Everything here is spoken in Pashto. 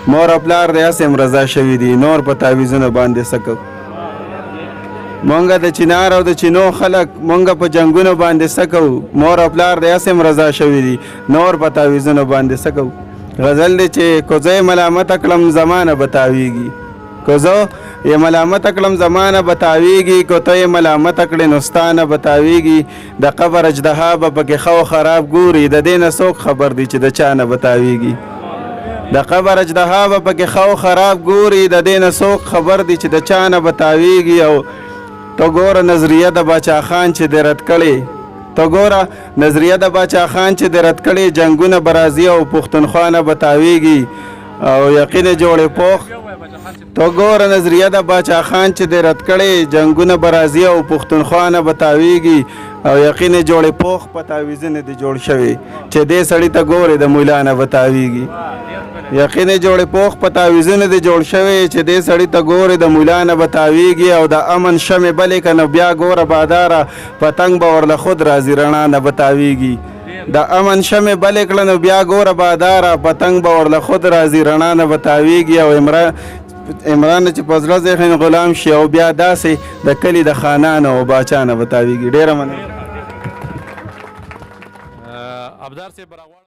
مور او پلار د اسیم رضا شوي دي نور په تعویذونو باندې څه کوو مونږ د چنار او د چینو خلک مونږ په جنګونو باندې څه کوو مور او پلار د اسیم رضا شوي دي نور په تعویذونو باندې څه کوو غزل دی چې کوزه ملامت کړم زمانه به تاویږي کوزه یې ملامت کړم زمانه به تاویږي کو ته یې ملامت کړې نو ستا نه به تاویږي د قبر اژدها به پکې خو خراب ګوري د دې نه څوک خبر دی چې د چا نه به تاویږي د قبر اژدها به پکې خو خراب ګوري د دې نه څوک خبر دی چې د چا نه به تاویږي او تو ګوره نظریه د باچا خان چې د رد کړې تو ګوره نظریه د باچا خان چې د رد کړې جنګونه به راځي او پښتونخوا نه به تاویږي او یقین جوړې پوخ تو ګوره نظریه د باچا خان چې د رد کړې جنګونه به راځي او پښتونخوا نه به تاویږي او یقین جوړې پوخ په تعویذونه دي جوړ شوي چې دې سړي ته ګورې د مولا نه به تاویږي یقین جوړې پوخ په تعویذونه دي جوړ شوي چې دې سړي ته ګورې د مولا نه به تاویږي او د امن شمې بلې که نو بیا ګوره باداره پتنګ به ورله خود راځي رڼا نه به تاویږي د امن شمې بلې کړه نو بیا ګوره باداره پتنګ به ورله خود راځي رڼا نه به تاویږي او عمران چې په زړه ذهن غلام شي او بیا داسې د کلي د خانانو او باچا نه به تاویږي ډېره مننه